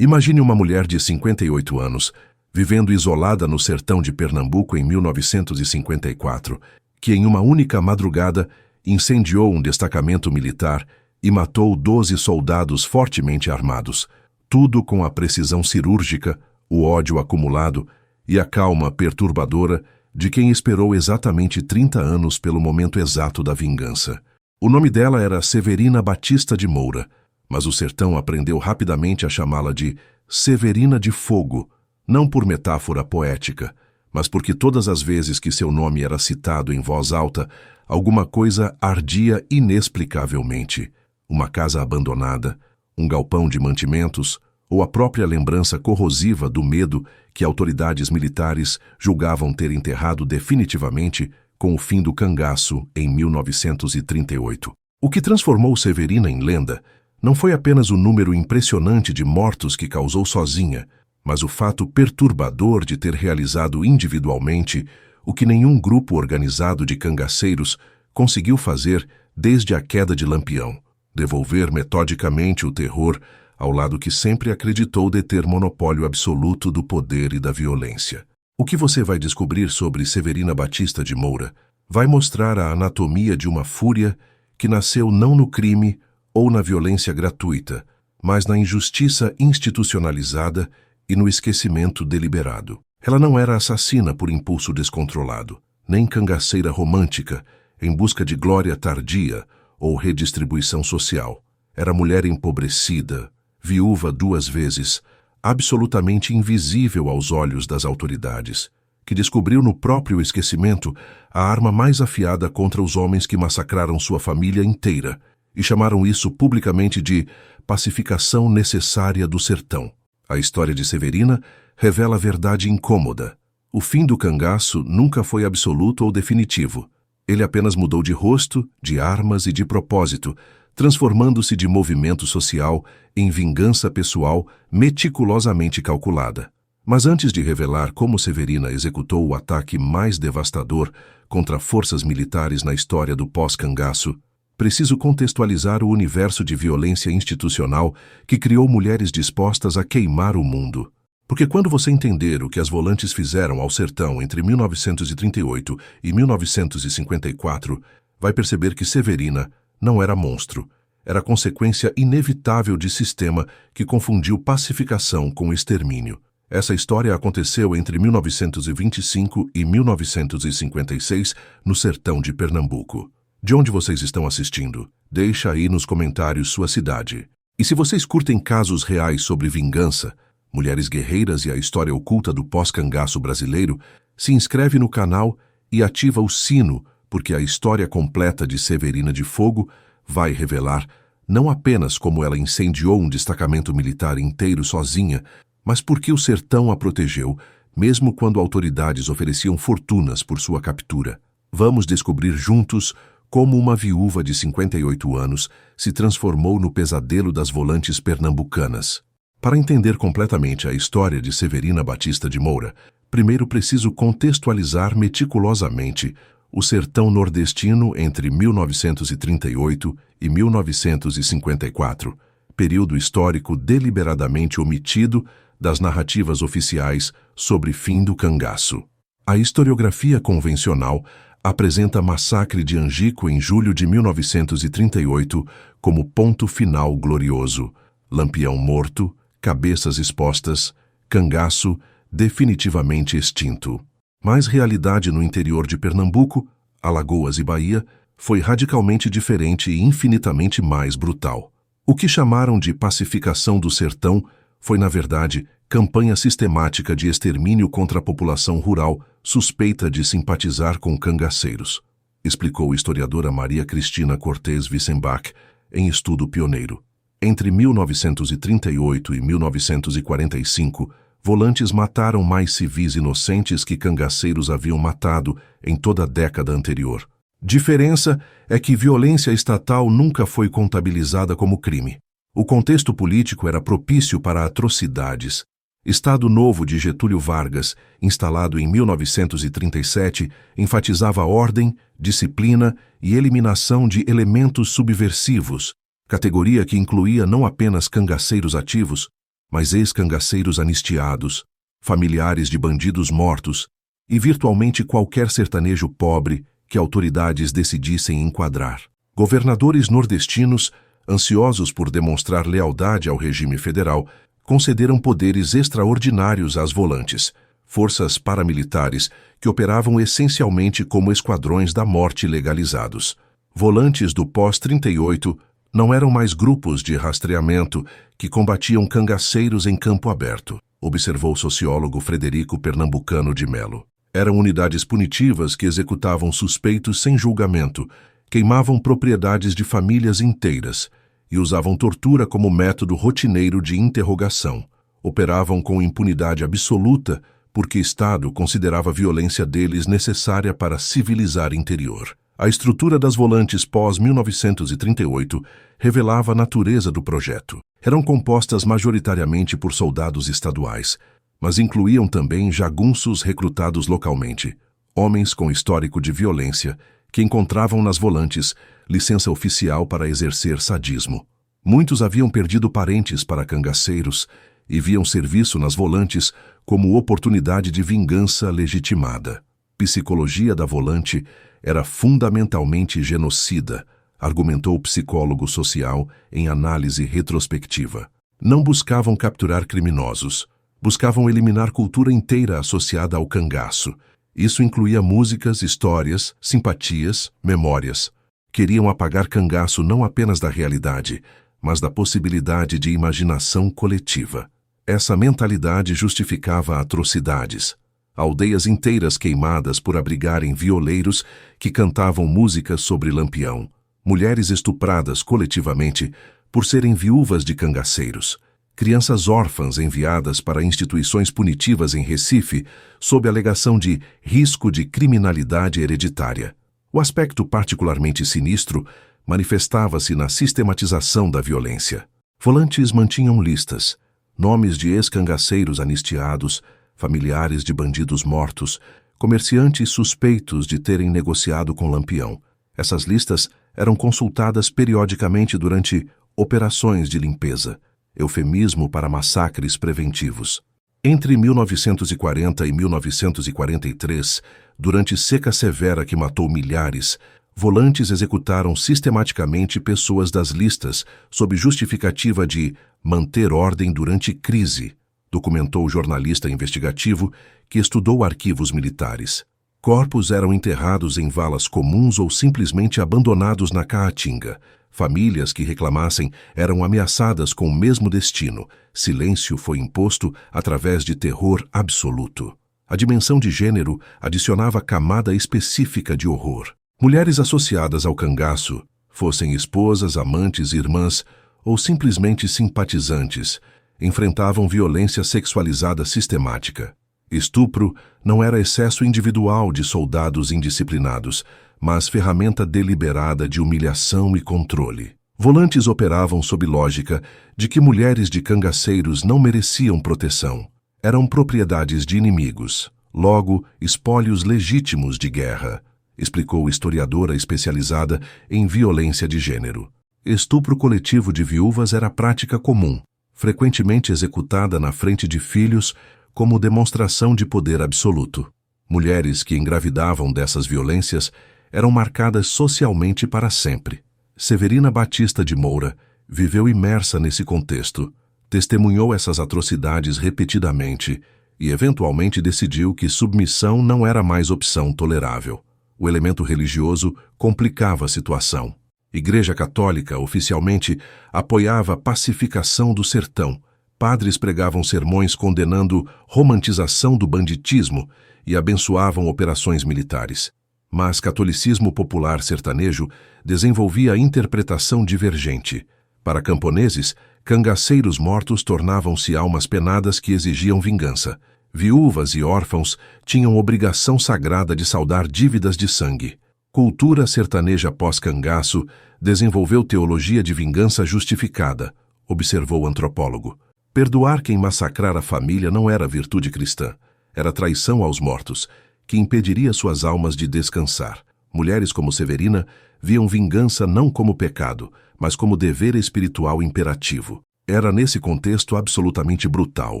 Imagine uma mulher de 58 anos, vivendo isolada no sertão de Pernambuco em 1954, que em uma única madrugada incendiou um destacamento militar e matou 12 soldados fortemente armados, tudo com a precisão cirúrgica, o ódio acumulado e a calma perturbadora de quem esperou exatamente 30 anos pelo momento exato da vingança. O nome dela era Severina Batista de Moura, mas o sertão aprendeu rapidamente a chamá-la de Severina de Fogo, não por metáfora poética, mas porque todas as vezes que seu nome era citado em voz alta, alguma coisa ardia inexplicavelmente. Uma casa abandonada, um galpão de mantimentos, ou a própria lembrança corrosiva do medo que autoridades militares julgavam ter enterrado definitivamente com o fim do cangaço em 1938. O que transformou Severina em lenda não foi apenas o número impressionante de mortos que causou sozinha, mas o fato perturbador de ter realizado individualmente o que nenhum grupo organizado de cangaceiros conseguiu fazer desde a queda de Lampião: devolver metodicamente o terror ao lado que sempre acreditou deter monopólio absoluto do poder e da violência. O que você vai descobrir sobre Severina Batista de Moura vai mostrar a anatomia de uma fúria que nasceu não no crime ou na violência gratuita, mas na injustiça institucionalizada e no esquecimento deliberado. Ela não era assassina por impulso descontrolado, nem cangaceira romântica em busca de glória tardia ou redistribuição social. Era mulher empobrecida, viúva 2 vezes, absolutamente invisível aos olhos das autoridades, que descobriu no próprio esquecimento a arma mais afiada contra os homens que massacraram sua família inteira e chamaram isso publicamente de pacificação necessária do sertão. A história de Severina revela a verdade incômoda. O fim do cangaço nunca foi absoluto ou definitivo. Ele apenas mudou de rosto, de armas e de propósito, transformando-se de movimento social em vingança pessoal meticulosamente calculada. Mas antes de revelar como Severina executou o ataque mais devastador contra forças militares na história do pós-cangaço, preciso contextualizar o universo de violência institucional que criou mulheres dispostas a queimar o mundo. Porque quando você entender o que as volantes fizeram ao sertão entre 1938 e 1954, vai perceber que Severina não era monstro, era consequência inevitável de sistema que confundiu pacificação com extermínio. Essa história aconteceu entre 1925 e 1956 no sertão de Pernambuco. De onde vocês estão assistindo? Deixa aí nos comentários sua cidade. E se vocês curtem casos reais sobre vingança, mulheres guerreiras e a história oculta do pós-cangaço brasileiro, se inscreve no canal e ativa o sino, porque a história completa de Severina de Fogo vai revelar não apenas como ela incendiou um destacamento militar inteiro sozinha, mas porque o sertão a protegeu, mesmo quando autoridades ofereciam fortunas por sua captura. Vamos descobrir juntos como uma viúva de 58 anos se transformou no pesadelo das volantes pernambucanas. Para entender completamente a história de Severina Batista de Moura, primeiro preciso contextualizar meticulosamente o sertão nordestino entre 1938 e 1954, período histórico deliberadamente omitido das narrativas oficiais sobre fim do cangaço. A historiografia convencional apresenta massacre de Angico em julho de 1938 como ponto final glorioso, Lampião morto, cabeças expostas, cangaço definitivamente extinto. Mas realidade no interior de Pernambuco, Alagoas e Bahia foi radicalmente diferente e infinitamente mais brutal. O que chamaram de pacificação do sertão foi, na verdade, campanha sistemática de extermínio contra a população rural suspeita de simpatizar com cangaceiros, explicou a historiadora Maria Cristina Cortez Wissenbach em estudo pioneiro. Entre 1938 e 1945, volantes mataram mais civis inocentes que cangaceiros haviam matado em toda a década anterior. Diferença é que violência estatal nunca foi contabilizada como crime. O contexto político era propício para atrocidades. Estado Novo de Getúlio Vargas, instalado em 1937, enfatizava ordem, disciplina e eliminação de elementos subversivos, categoria que incluía não apenas cangaceiros ativos, mas ex-cangaceiros anistiados, familiares de bandidos mortos e virtualmente qualquer sertanejo pobre que autoridades decidissem enquadrar. Governadores nordestinos, ansiosos por demonstrar lealdade ao regime federal, concederam poderes extraordinários às volantes, forças paramilitares que operavam essencialmente como esquadrões da morte legalizados. Volantes do pós-38 não eram mais grupos de rastreamento que combatiam cangaceiros em campo aberto, observou o sociólogo Frederico Pernambucano de Melo. Eram unidades punitivas que executavam suspeitos sem julgamento, queimavam propriedades de famílias inteiras e usavam tortura como método rotineiro de interrogação. Operavam com impunidade absoluta porque o Estado considerava a violência deles necessária para civilizar o interior. A estrutura das volantes pós-1938 revelava a natureza do projeto. Eram compostas majoritariamente por soldados estaduais, mas incluíam também jagunços recrutados localmente, homens com histórico de violência, que encontravam nas volantes licença oficial para exercer sadismo. Muitos haviam perdido parentes para cangaceiros e viam serviço nas volantes como oportunidade de vingança legitimada. Psicologia da volante era fundamentalmente genocida, argumentou o psicólogo social em análise retrospectiva. Não buscavam capturar criminosos, buscavam eliminar cultura inteira associada ao cangaço. Isso incluía músicas, histórias, simpatias, memórias. Queriam apagar cangaço não apenas da realidade, mas da possibilidade de imaginação coletiva. Essa mentalidade justificava atrocidades. Aldeias inteiras queimadas por abrigarem violeiros que cantavam músicas sobre Lampião. Mulheres estupradas coletivamente por serem viúvas de cangaceiros. Crianças órfãs enviadas para instituições punitivas em Recife sob alegação de risco de criminalidade hereditária. O aspecto particularmente sinistro manifestava-se na sistematização da violência. Volantes mantinham listas, nomes de ex-cangaceiros anistiados, familiares de bandidos mortos, comerciantes suspeitos de terem negociado com Lampião. Essas listas eram consultadas periodicamente durante operações de limpeza, eufemismo para massacres preventivos. Entre 1940 e 1943, durante seca severa que matou milhares, volantes executaram sistematicamente pessoas das listas sob justificativa de manter ordem durante crise, documentou o jornalista investigativo que estudou arquivos militares. Corpos eram enterrados em valas comuns ou simplesmente abandonados na Caatinga. Famílias que reclamassem eram ameaçadas com o mesmo destino. Silêncio foi imposto através de terror absoluto. A dimensão de gênero adicionava camada específica de horror. Mulheres associadas ao cangaço, fossem esposas, amantes, irmãs ou simplesmente simpatizantes, enfrentavam violência sexualizada sistemática. Estupro não era excesso individual de soldados indisciplinados, mas ferramenta deliberada de humilhação e controle. Volantes operavam sob lógica de que mulheres de cangaceiros não mereciam proteção. Eram propriedades de inimigos, logo espólios legítimos de guerra, explicou historiadora especializada em violência de gênero. Estupro coletivo de viúvas era prática comum, frequentemente executada na frente de filhos como demonstração de poder absoluto. Mulheres que engravidavam dessas violências eram marcadas socialmente para sempre. Severina Batista de Moura viveu imersa nesse contexto, testemunhou essas atrocidades repetidamente e eventualmente decidiu que submissão não era mais opção tolerável. O elemento religioso complicava a situação. Igreja Católica, oficialmente, apoiava a pacificação do sertão. Padres pregavam sermões condenando romantização do banditismo e abençoavam operações militares. Mas catolicismo popular sertanejo desenvolvia a interpretação divergente. Para camponeses, cangaceiros mortos tornavam-se almas penadas que exigiam vingança. Viúvas e órfãos tinham obrigação sagrada de saldar dívidas de sangue. Cultura sertaneja pós-cangaço desenvolveu teologia de vingança justificada, observou o antropólogo. Perdoar quem massacrar a família não era virtude cristã, era traição aos mortos, que impediria suas almas de descansar. Mulheres como Severina viam vingança não como pecado, mas como dever espiritual imperativo. Era nesse contexto absolutamente brutal.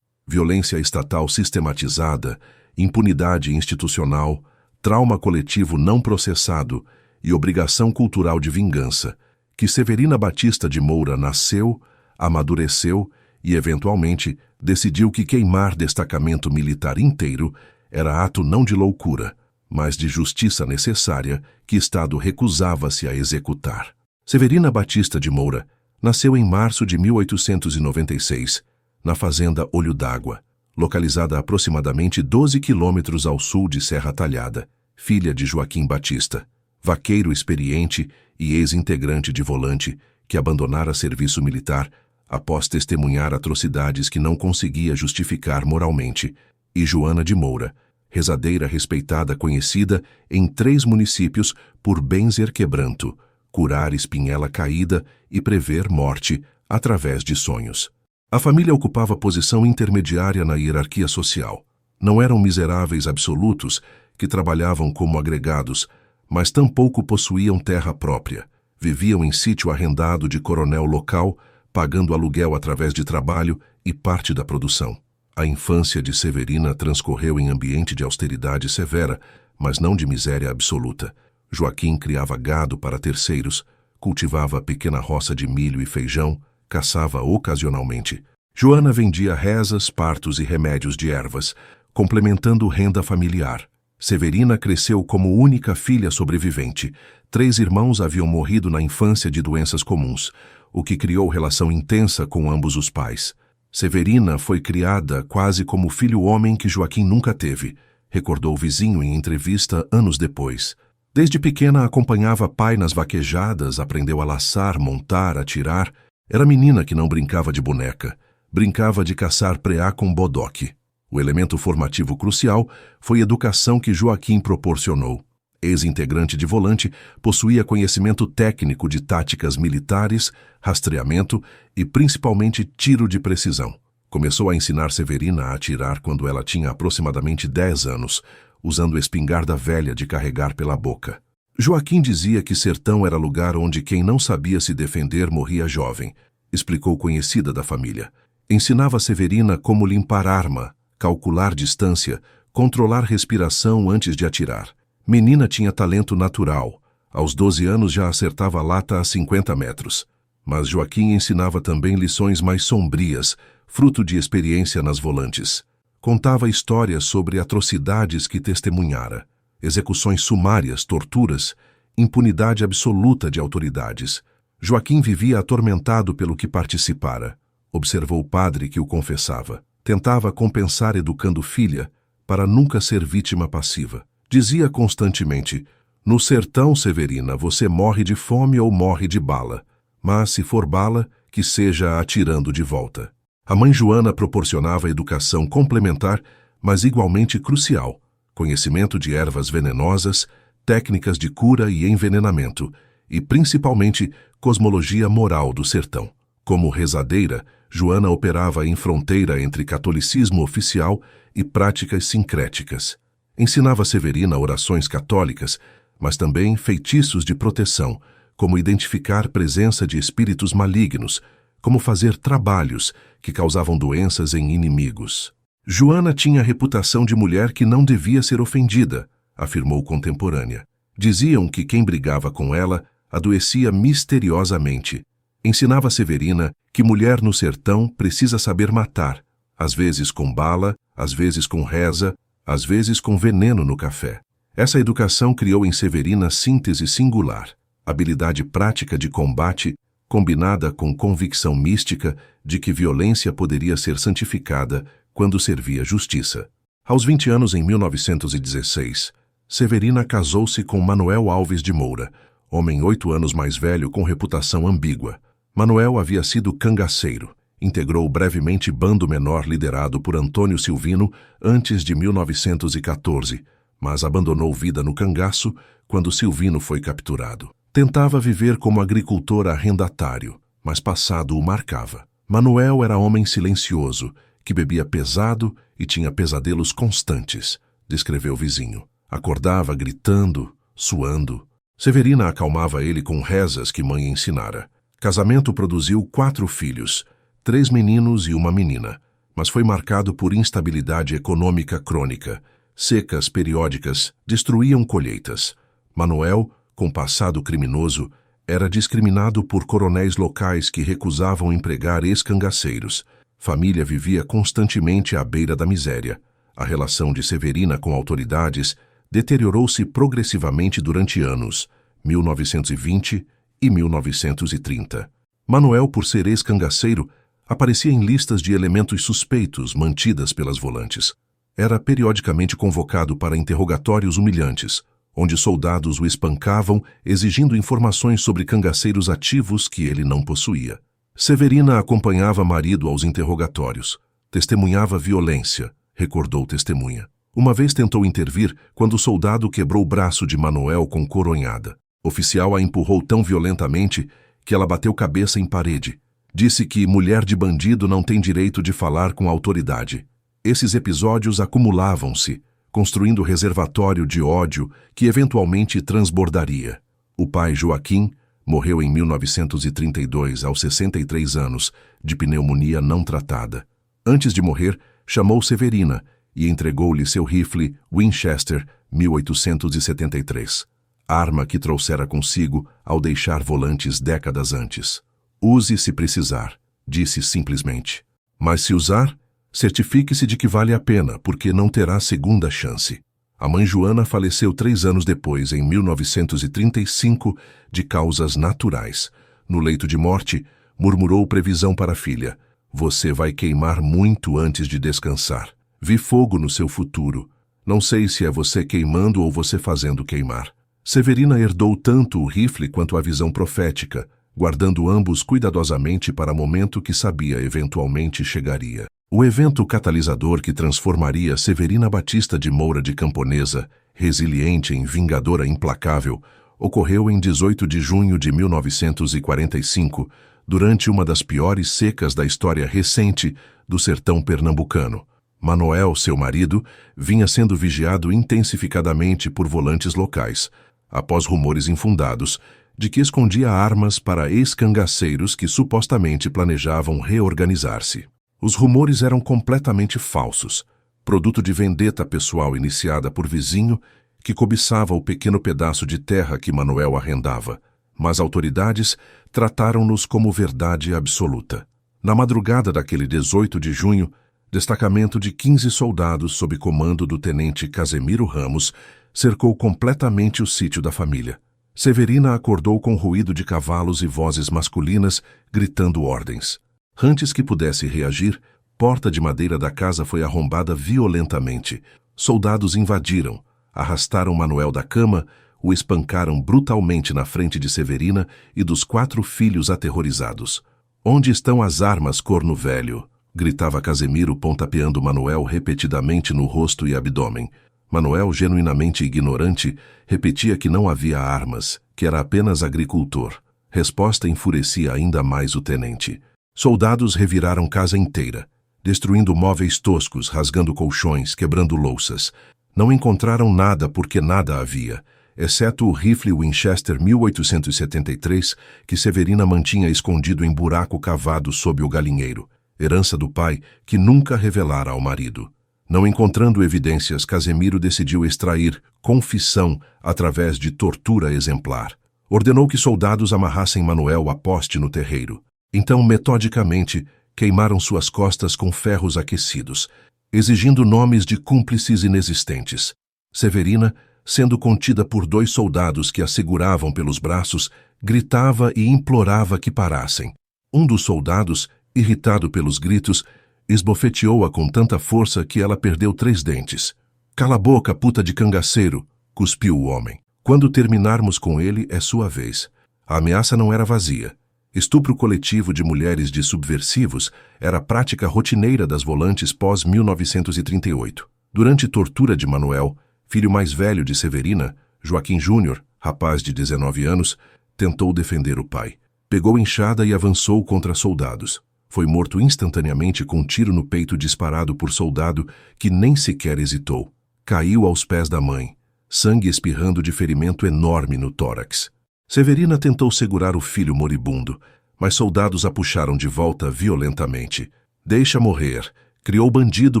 Violência estatal sistematizada, impunidade institucional, trauma coletivo não processado e obrigação cultural de vingança, que Severina Batista de Moura nasceu, amadureceu e, eventualmente, decidiu que queimar destacamento militar inteiro era ato não de loucura, mas de justiça necessária que Estado recusava-se a executar. Severina Batista de Moura nasceu em março de 1896, na fazenda Olho d'Água, localizada a aproximadamente 12 quilômetros ao sul de Serra Talhada, filha de Joaquim Batista, vaqueiro experiente e ex-integrante de Volante, que abandonara serviço militar após testemunhar atrocidades que não conseguia justificar moralmente, e Joana de Moura, rezadeira respeitada conhecida em 3 municípios por benzer quebranto, curar espinhela caída e prever morte através de sonhos. A família ocupava posição intermediária na hierarquia social. Não eram miseráveis absolutos que trabalhavam como agregados, mas tampouco possuíam terra própria. Viviam em sítio arrendado de coronel local, pagando aluguel através de trabalho e parte da produção. A infância de Severina transcorreu em ambiente de austeridade severa, mas não de miséria absoluta. Joaquim criava gado para terceiros, cultivava pequena roça de milho e feijão, caçava ocasionalmente. Joana vendia rezas, partos e remédios de ervas, complementando renda familiar. Severina cresceu como única filha sobrevivente. 3 irmãos haviam morrido na infância de doenças comuns, o que criou relação intensa com ambos os pais. Severina foi criada quase como filho homem que Joaquim nunca teve, recordou o vizinho em entrevista anos depois. Desde pequena acompanhava pai nas vaquejadas, aprendeu a laçar, montar, atirar. Era menina que não brincava de boneca, brincava de caçar preá com bodoque. O elemento formativo crucial foi a educação que Joaquim proporcionou. Ex-integrante de Volante, possuía conhecimento técnico de táticas militares, rastreamento e principalmente tiro de precisão. Começou a ensinar Severina a atirar quando ela tinha aproximadamente 10 anos, usando espingarda velha de carregar pela boca. Joaquim dizia que sertão era lugar onde quem não sabia se defender morria jovem, explicou conhecida da família. Ensinava Severina como limpar arma, calcular distância, controlar respiração antes de atirar. Menina tinha talento natural. Aos 12 anos já acertava a lata a 50 metros. Mas Joaquim ensinava também lições mais sombrias, fruto de experiência nas volantes. Contava histórias sobre atrocidades que testemunhara, execuções sumárias, torturas, impunidade absoluta de autoridades. Joaquim vivia atormentado pelo que participara. Observou o padre que o confessava. Tentava compensar educando filha, para nunca ser vítima passiva. Dizia constantemente: "No sertão, Severina, você morre de fome ou morre de bala. Mas, se for bala, que seja atirando de volta." A mãe Joana proporcionava educação complementar, mas igualmente crucial: conhecimento de ervas venenosas, técnicas de cura e envenenamento, e principalmente cosmologia moral do sertão. Como rezadeira, Joana operava em fronteira entre catolicismo oficial e práticas sincréticas. Ensinava Severina orações católicas, mas também feitiços de proteção, como identificar presença de espíritos malignos, como fazer trabalhos que causavam doenças em inimigos. Joana tinha a reputação de mulher que não devia ser ofendida, afirmou contemporânea. Diziam que quem brigava com ela adoecia misteriosamente. Ensinava Severina que mulher no sertão precisa saber matar, às vezes com bala, às vezes com reza, às vezes com veneno no café. Essa educação criou em Severina síntese singular, habilidade prática de combate, combinada com convicção mística de que violência poderia ser santificada quando servia justiça. Aos 20 anos, em 1916, Severina casou-se com Manuel Alves de Moura, homem 8 anos mais velho com reputação ambígua. Manuel havia sido cangaceiro. Integrou brevemente bando menor liderado por Antônio Silvino antes de 1914, mas abandonou vida no cangaço quando Silvino foi capturado. Tentava viver como agricultor arrendatário, mas passado o marcava. Manuel era homem silencioso, que bebia pesado e tinha pesadelos constantes, descreveu o vizinho. Acordava gritando, suando. Severina acalmava ele com rezas que mãe ensinara. Casamento produziu 4 filhos, 3 meninos e uma menina, mas foi marcado por instabilidade econômica crônica. Secas periódicas destruíam colheitas. Manuel, com passado criminoso, era discriminado por coronéis locais que recusavam empregar ex-cangaceiros. Família vivia constantemente à beira da miséria. A relação de Severina com autoridades deteriorou-se progressivamente durante anos, 1920 e 1930. Manuel, por ser ex-cangaceiro, aparecia em listas de elementos suspeitos mantidas pelas volantes. Era periodicamente convocado para interrogatórios humilhantes, onde soldados o espancavam exigindo informações sobre cangaceiros ativos que ele não possuía. Severina acompanhava marido aos interrogatórios. Testemunhava violência, recordou testemunha. Uma vez tentou intervir quando o soldado quebrou o braço de Manuel com coronhada. O oficial a empurrou tão violentamente que ela bateu cabeça em parede. Disse que mulher de bandido não tem direito de falar com a autoridade. Esses episódios acumulavam-se, construindo reservatório de ódio que eventualmente transbordaria. O pai Joaquim morreu em 1932, aos 63 anos, de pneumonia não tratada. Antes de morrer, chamou Severina e entregou-lhe seu rifle Winchester 1873, arma que trouxera consigo ao deixar volantes décadas antes. Use se precisar, disse simplesmente. Mas se usar, certifique-se de que vale a pena, porque não terá segunda chance. A mãe Joana faleceu 3 anos depois, em 1935, de causas naturais. No leito de morte, murmurou previsão para a filha. Você vai queimar muito antes de descansar. Vi fogo no seu futuro. Não sei se é você queimando ou você fazendo queimar. Severina herdou tanto o rifle quanto a visão profética, guardando ambos cuidadosamente para momento que sabia eventualmente chegaria. O evento catalisador que transformaria Severina Batista de Moura de Camponesa, resiliente em vingadora implacável, ocorreu em 18 de junho de 1945, durante uma das piores secas da história recente do sertão pernambucano. Manuel, seu marido, vinha sendo vigiado intensificadamente por volantes locais, após rumores infundados de que escondia armas para ex-cangaceiros que supostamente planejavam reorganizar-se. Os rumores eram completamente falsos, produto de vendeta pessoal iniciada por vizinho que cobiçava o pequeno pedaço de terra que Manuel arrendava, mas autoridades trataram-nos como verdade absoluta. Na madrugada daquele 18 de junho, destacamento de 15 soldados sob comando do tenente Casemiro Ramos cercou completamente o sítio da família. Severina acordou com ruído de cavalos e vozes masculinas gritando ordens. Antes que pudesse reagir, porta de madeira da casa foi arrombada violentamente. Soldados invadiram, arrastaram Manuel da cama, o espancaram brutalmente na frente de Severina e dos 4 filhos aterrorizados. Onde estão as armas, corno velho? Gritava Casemiro, pontapeando Manuel repetidamente no rosto e abdômen. Manuel, genuinamente ignorante, repetia que não havia armas, que era apenas agricultor. Resposta enfurecia ainda mais o tenente. Soldados reviraram casa inteira, destruindo móveis toscos, rasgando colchões, quebrando louças. Não encontraram nada porque nada havia, exceto o rifle Winchester 1873 que Severina mantinha escondido em buraco cavado sob o galinheiro, herança do pai que nunca revelara ao marido. Não encontrando evidências, Casemiro decidiu extrair confissão através de tortura exemplar. Ordenou que soldados amarrassem Manuel a poste no terreiro. Então, metodicamente, queimaram suas costas com ferros aquecidos, exigindo nomes de cúmplices inexistentes. Severina, sendo contida por 2 soldados que a seguravam pelos braços, gritava e implorava que parassem. Um dos soldados, irritado pelos gritos, esbofeteou-a com tanta força que ela perdeu 3 dentes. "Cala a boca, puta de cangaceiro!" cuspiu o homem. "Quando terminarmos com ele, é sua vez." A ameaça não era vazia. Estupro coletivo de mulheres de subversivos era prática rotineira das volantes pós-1938. Durante tortura de Manuel, filho mais velho de Severina, Joaquim Júnior, rapaz de 19 anos, tentou defender o pai. Pegou enxada e avançou contra soldados. Foi morto instantaneamente com um tiro no peito disparado por soldado que nem sequer hesitou. Caiu aos pés da mãe, sangue espirrando de ferimento enorme no tórax. Severina tentou segurar o filho moribundo, mas soldados a puxaram de volta violentamente. Deixa morrer. Criou bandido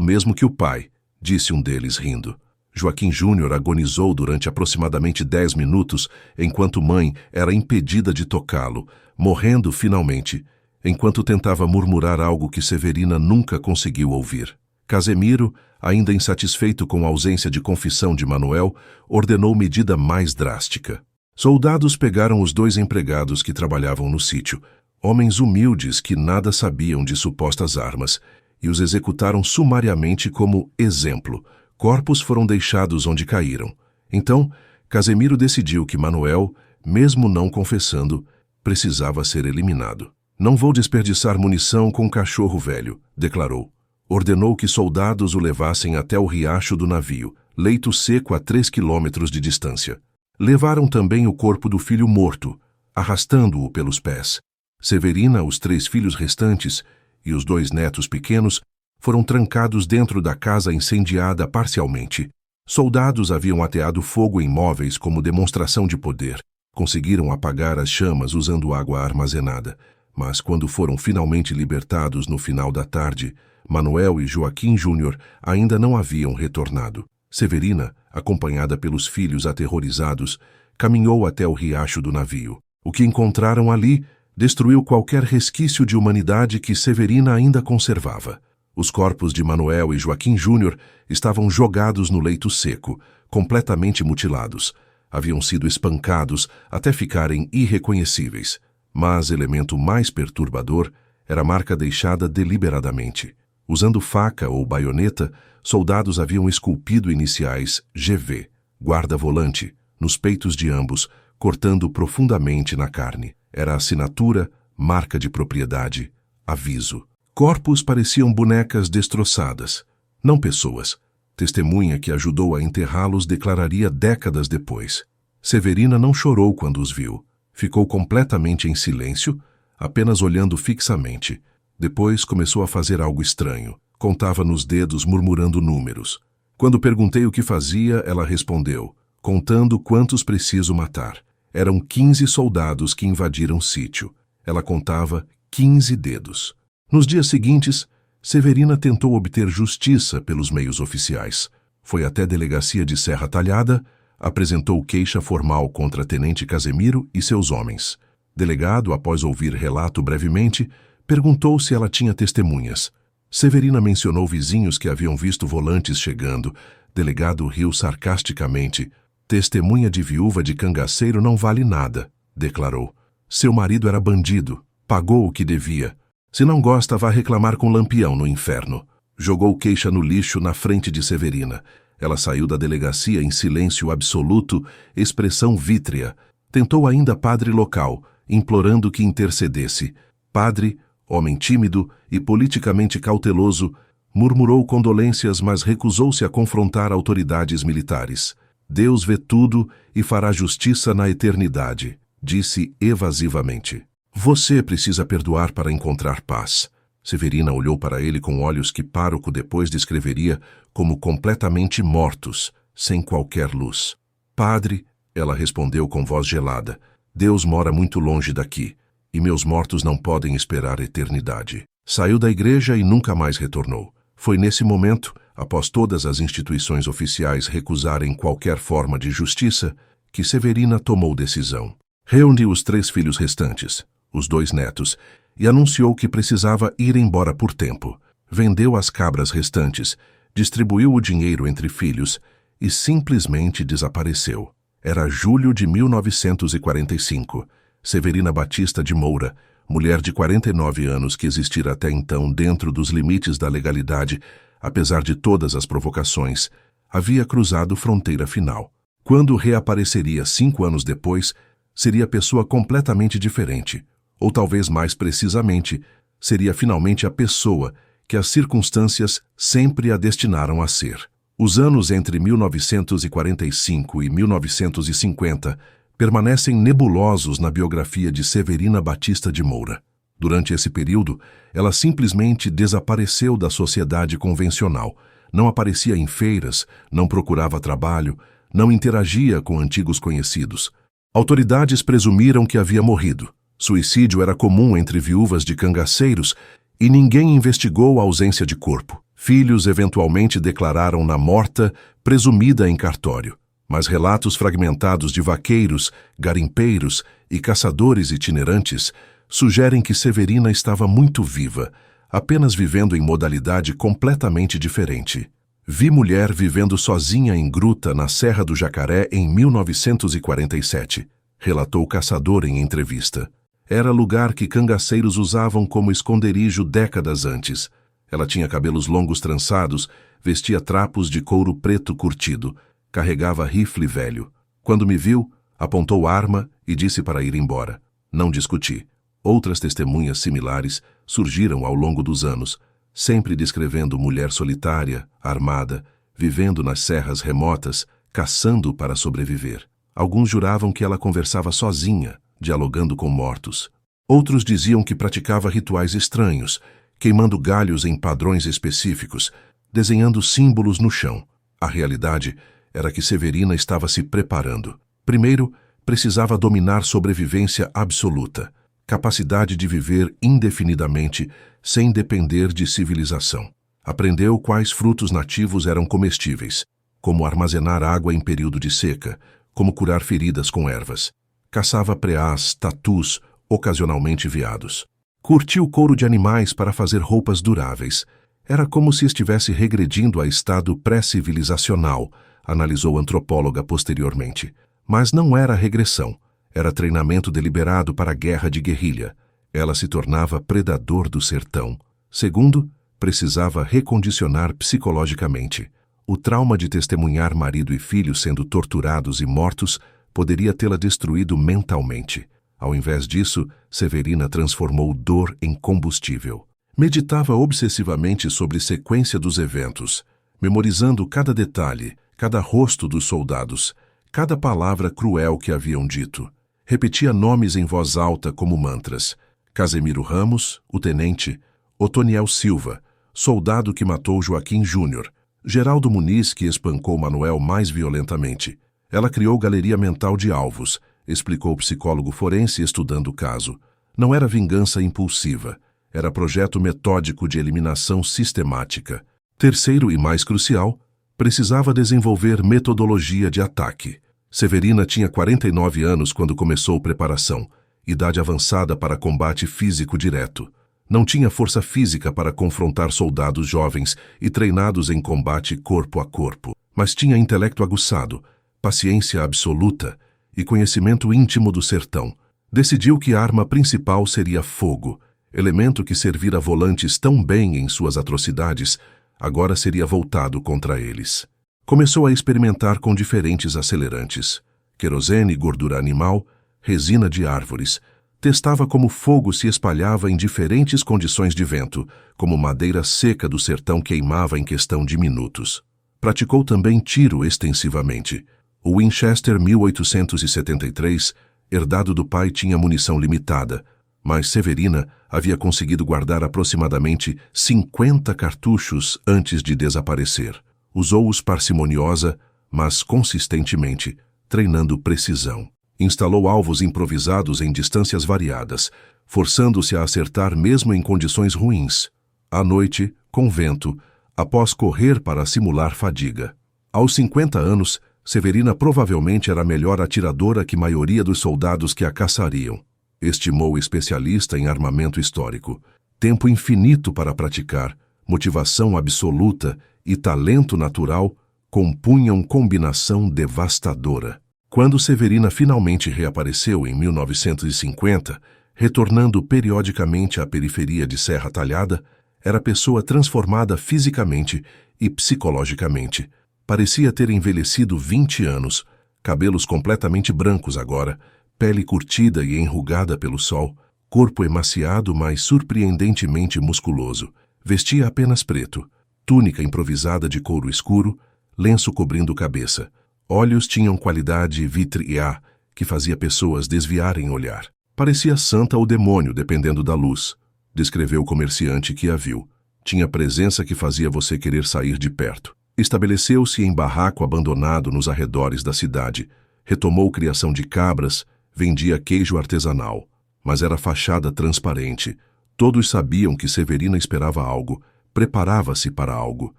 mesmo que o pai, disse um deles rindo. Joaquim Júnior agonizou durante aproximadamente 10 minutos, enquanto mãe era impedida de tocá-lo, morrendo finalmente, enquanto tentava murmurar algo que Severina nunca conseguiu ouvir. Casemiro, ainda insatisfeito com a ausência de confissão de Manuel, ordenou medida mais drástica. Soldados pegaram os 2 empregados que trabalhavam no sítio, homens humildes que nada sabiam de supostas armas, e os executaram sumariamente como exemplo. Corpos foram deixados onde caíram. Então, Casemiro decidiu que Manuel, mesmo não confessando, precisava ser eliminado. Não vou desperdiçar munição com um cachorro velho, declarou. Ordenou que soldados o levassem até o riacho do navio, leito seco a 3 quilômetros de distância. Levaram também o corpo do filho morto, arrastando-o pelos pés. Severina, os 3 filhos restantes e os 2 netos pequenos foram trancados dentro da casa incendiada parcialmente. Soldados haviam ateado fogo em móveis como demonstração de poder. Conseguiram apagar as chamas usando água armazenada. Mas quando foram finalmente libertados no final da tarde, Manuel e Joaquim Júnior ainda não haviam retornado. Severina, acompanhada pelos filhos aterrorizados, caminhou até o riacho do navio. O que encontraram ali destruiu qualquer resquício de humanidade que Severina ainda conservava. Os corpos de Manuel e Joaquim Júnior estavam jogados no leito seco, completamente mutilados. Haviam sido espancados até ficarem irreconhecíveis. Mas elemento mais perturbador era a marca deixada deliberadamente. Usando faca ou baioneta, soldados haviam esculpido iniciais GV, guarda-volante, nos peitos de ambos, cortando profundamente na carne. Era assinatura, marca de propriedade, aviso. Corpos pareciam bonecas destroçadas, não pessoas. Testemunha que ajudou a enterrá-los declararia décadas depois. Severina não chorou quando os viu. Ficou completamente em silêncio, apenas olhando fixamente. Depois começou a fazer algo estranho. Contava nos dedos, murmurando números. Quando perguntei o que fazia, ela respondeu, contando quantos preciso matar. Eram 15 soldados que invadiram o sítio. Ela contava 15 dedos. Nos dias seguintes, Severina tentou obter justiça pelos meios oficiais. Foi até a delegacia de Serra Talhada, apresentou queixa formal contra Tenente Casemiro e seus homens. Delegado, após ouvir relato brevemente, perguntou se ela tinha testemunhas. Severina mencionou vizinhos que haviam visto volantes chegando. Delegado riu sarcasticamente. Testemunha de viúva de cangaceiro não vale nada, declarou. Seu marido era bandido, pagou o que devia. Se não gosta, vá reclamar com Lampião no inferno. Jogou queixa no lixo na frente de Severina. Ela saiu da delegacia em silêncio absoluto, expressão vítrea. Tentou ainda padre local, implorando que intercedesse. Padre, homem tímido e politicamente cauteloso, murmurou condolências, mas recusou-se a confrontar autoridades militares. Deus vê tudo e fará justiça na eternidade, disse evasivamente. Você precisa perdoar para encontrar paz. Severina olhou para ele com olhos que pároco depois descreveria como completamente mortos, sem qualquer luz. Padre, ela respondeu com voz gelada, Deus mora muito longe daqui, e meus mortos não podem esperar a eternidade. Saiu da igreja e nunca mais retornou. Foi nesse momento, após todas as instituições oficiais recusarem qualquer forma de justiça, que Severina tomou decisão. Reuniu os 3 filhos restantes, os 2 netos, e anunciou que precisava ir embora por tempo. Vendeu as cabras restantes, distribuiu o dinheiro entre filhos e simplesmente desapareceu. Era julho de 1945. Severina Batista de Moura, mulher de 49 anos que existira até então dentro dos limites da legalidade, apesar de todas as provocações, havia cruzado fronteira final. Quando reapareceria 5 anos depois, seria pessoa completamente diferente. Ou talvez mais precisamente, seria finalmente a pessoa que as circunstâncias sempre a destinaram a ser. Os anos entre 1945 e 1950 permanecem nebulosos na biografia de Severina Batista de Moura. Durante esse período, ela simplesmente desapareceu da sociedade convencional, não aparecia em feiras, não procurava trabalho, não interagia com antigos conhecidos. Autoridades presumiram que havia morrido, Suicídio era comum entre viúvas de cangaceiros e ninguém investigou a ausência de corpo. Filhos eventualmente declararam-na morta, presumida em cartório. Mas relatos fragmentados de vaqueiros, garimpeiros e caçadores itinerantes sugerem que Severina estava muito viva, apenas vivendo em modalidade completamente diferente. Vi mulher vivendo sozinha em gruta na Serra do Jacaré em 1947, relatou o caçador em entrevista. Era lugar que cangaceiros usavam como esconderijo décadas antes. Ela tinha cabelos longos trançados, vestia trapos de couro preto curtido, carregava rifle velho. Quando me viu, apontou arma e disse para ir embora. Não discuti. Outras testemunhas similares surgiram ao longo dos anos, sempre descrevendo mulher solitária, armada, vivendo nas serras remotas, caçando para sobreviver. Alguns juravam que ela conversava sozinha, dialogando com mortos. Outros diziam que praticava rituais estranhos, queimando galhos em padrões específicos, desenhando símbolos no chão. A realidade era que Severina estava se preparando. Primeiro, precisava dominar sobrevivência absoluta, capacidade de viver indefinidamente, sem depender de civilização. Aprendeu quais frutos nativos eram comestíveis, como armazenar água em período de seca, como curar feridas com ervas. Caçava preás, tatus, ocasionalmente veados. Curtiu couro de animais para fazer roupas duráveis. Era como se estivesse regredindo a estado pré-civilizacional, analisou a antropóloga posteriormente. Mas não era regressão. Era treinamento deliberado para a guerra de guerrilha. Ela se tornava predador do sertão. Segundo, precisava recondicionar psicologicamente. O trauma de testemunhar marido e filho sendo torturados e mortos poderia tê-la destruído mentalmente. Ao invés disso, Severina transformou dor em combustível. Meditava obsessivamente sobre a sequência dos eventos, memorizando cada detalhe, cada rosto dos soldados, cada palavra cruel que haviam dito. Repetia nomes em voz alta como mantras. Casemiro Ramos, o tenente, Otoniel Silva, soldado que matou Joaquim Júnior, Geraldo Muniz, que espancou Manuel mais violentamente. Ela criou galeria mental de alvos, explicou o psicólogo forense estudando o caso. Não era vingança impulsiva, era projeto metódico de eliminação sistemática. Terceiro e mais crucial, precisava desenvolver metodologia de ataque. Severina tinha 49 anos quando começou preparação, idade avançada para combate físico direto. Não tinha força física para confrontar soldados jovens e treinados em combate corpo a corpo, mas tinha intelecto aguçado, paciência absoluta e conhecimento íntimo do sertão. Decidiu que a arma principal seria fogo, elemento que servira volantes tão bem em suas atrocidades, agora seria voltado contra eles. Começou a experimentar com diferentes acelerantes: querosene, gordura animal, resina de árvores. Testava como fogo se espalhava em diferentes condições de vento, como madeira seca do sertão queimava em questão de minutos. Praticou também tiro extensivamente. O Winchester 1873, herdado do pai, tinha munição limitada, mas Severina havia conseguido guardar aproximadamente 50 cartuchos antes de desaparecer. Usou-os parcimoniosa, mas consistentemente, treinando precisão. Instalou alvos improvisados em distâncias variadas, forçando-se a acertar mesmo em condições ruins. À noite, com vento, após correr para simular fadiga. Aos 50 anos, Severina provavelmente era melhor atiradora que maioria dos soldados que a caçariam, estimou o especialista em armamento histórico. Tempo infinito para praticar, motivação absoluta e talento natural compunham combinação devastadora. Quando Severina finalmente reapareceu em 1950, retornando periodicamente à periferia de Serra Talhada, era pessoa transformada fisicamente e psicologicamente. Parecia ter envelhecido 20 anos, cabelos completamente brancos agora, pele curtida e enrugada pelo sol, corpo emaciado, mas surpreendentemente musculoso. Vestia apenas preto, túnica improvisada de couro escuro, lenço cobrindo cabeça. Olhos tinham qualidade vitreá, que fazia pessoas desviarem o olhar. Parecia santa ou demônio, dependendo da luz, descreveu o comerciante que a viu. Tinha presença que fazia você querer sair de perto. Estabeleceu-se em barraco abandonado nos arredores da cidade. Retomou criação de cabras, vendia queijo artesanal. mas era fachada transparente. Todos sabiam que Severina esperava algo, preparava-se para algo.